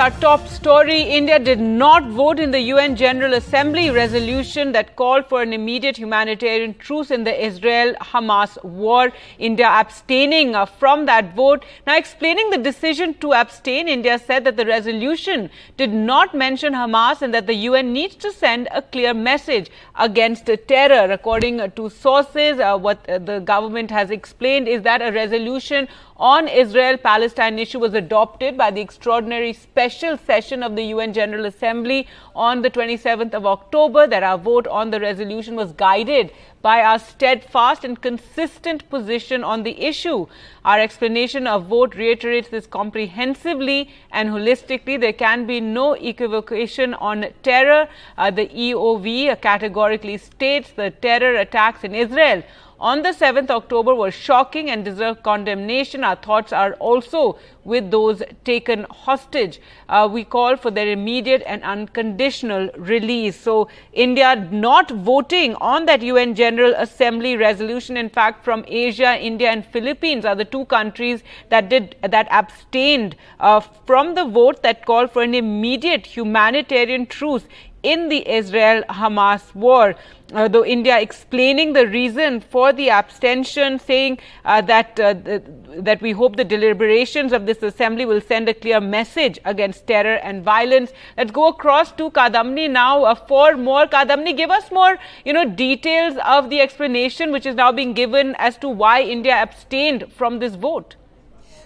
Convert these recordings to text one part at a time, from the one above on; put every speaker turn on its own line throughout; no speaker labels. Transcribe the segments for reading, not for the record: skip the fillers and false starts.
Our top story, India did not vote in the UN General Assembly resolution that called for an immediate humanitarian truce in the Israel-Hamas war. India abstaining from that vote. Now, explaining the decision to abstain, India said that the resolution did not mention Hamas and that the UN needs to send a clear message against terror. According to sources, what the government has explained is that a resolution on Israel-Palestine issue was adopted by the extraordinary special session of the UN General Assembly on the 27th of October, that our vote on the resolution was guided by our steadfast and consistent position on the issue. Our explanation of vote reiterates this comprehensively and holistically. There can be no equivocation on terror. The EOV categorically states the terror attacks in Israel on the 7th October were shocking and deserve condemnation. Our thoughts are also with those taken hostage. We call for their immediate and unconditional release. So, India not voting on that UN General Assembly resolution. In fact, from Asia, India and Philippines are the two countries that abstained from the vote that called for an immediate humanitarian truce in the Israel-Hamas war. Though India explaining the reason for the abstention, saying that we hope the deliberations of this assembly will send a clear message against terror and violence. Let's go across to Kadamni now for more. Kadamni, give us more, details of the explanation which is now being given as to why India abstained from this vote.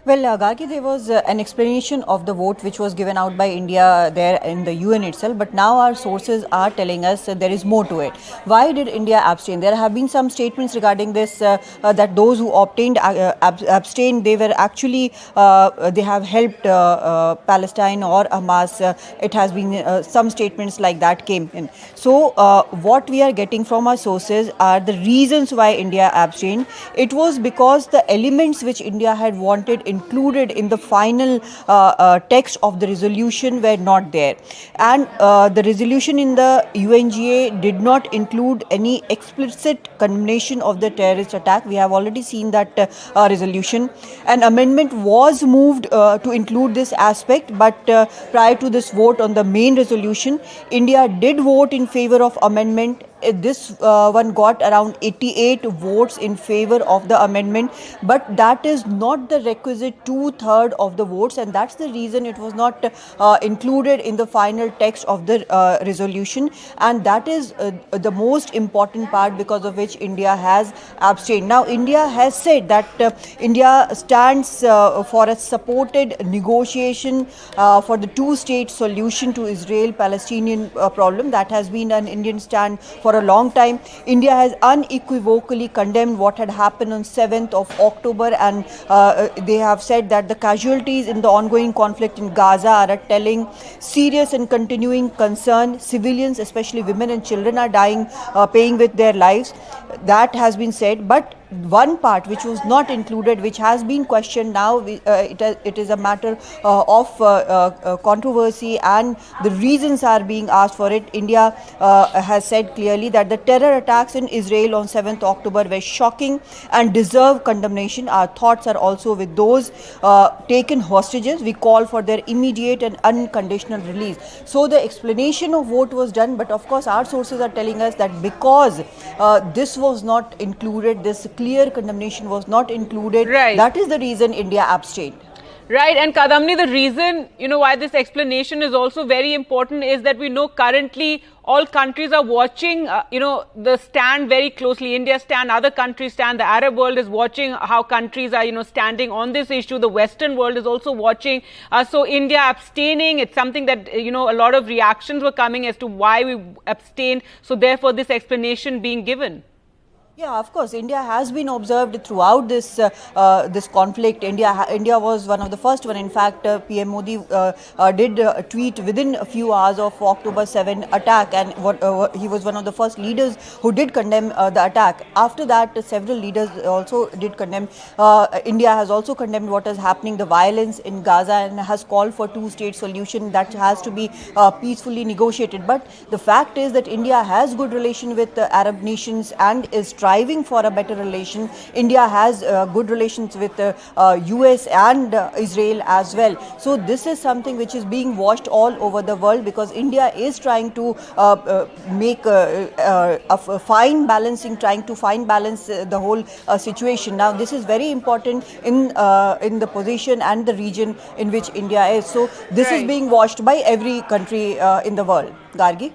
Well, Gargi, there was an explanation of the vote which was given out by India there in the UN itself, but now our sources are telling us that there is more to it. Why did India abstain? There have been some statements regarding this, that those who abstained, they were actually, they have helped Palestine or Hamas. It has been some statements like that came in. So, what we are getting from our sources are the reasons why India abstained. It was because the elements which India had wanted included in the final text of the resolution were not there, and the resolution in the UNGA did not include any explicit condemnation of the terrorist attack. We have already seen that resolution. An amendment was moved to include this aspect, but prior to this vote on the main resolution, India did vote in favor of amendment. This one got around 88 votes in favor of the amendment, but that is not the requisite 2/3 of the votes, and that's the reason it was not included in the final text of the resolution, and that is the most important part because of which India has abstained. Now, India has said that India stands for a supported negotiation for the two-state solution to Israel-Palestinian problem. That has been an Indian stand for a long time. India has unequivocally condemned what had happened on 7th of October, and they have said that the casualties in the ongoing conflict in Gaza are a telling, serious and continuing concern. Civilians, especially women and children, are dying, paying with their lives. That has been said, but one part which was not included, which has been questioned now, it is a matter of controversy, and the reasons are being asked for it. India has said clearly that the terror attacks in Israel on 7th October were shocking and deserve condemnation. Our thoughts are also with those taken hostages. We call for their immediate and unconditional release. So the explanation of vote was done, but of course our sources are telling us that because this was not included, this clear condemnation was not included.
Right.
That is the reason India abstained.
Right, and Kadamni, the reason, why this explanation is also very important is that we know currently all countries are watching, the stand very closely. India stand, other countries stand, the Arab world is watching how countries are, standing on this issue. The Western world is also watching. So India abstaining, it's something that, a lot of reactions were coming as to why we abstained. So therefore, this explanation being given.
Yeah, of course, India has been observed throughout this this conflict. India was one of the first one. In fact, PM Modi did tweet within a few hours of October 7 attack, and he was one of the first leaders who did condemn the attack. After that, several leaders also did condemn. India has also condemned what is happening, the violence in Gaza, and has called for two-state solution that has to be peacefully negotiated. But the fact is that India has good relation with Arab nations and is striving for a better relation. India has good relations with US and Israel as well. So this is something which is being watched all over the world, because India is trying to make a fine balancing, trying to fine balance the whole situation. Now this is very important in the position and the region in which India is. So this is being watched by every country in the world. Gargi?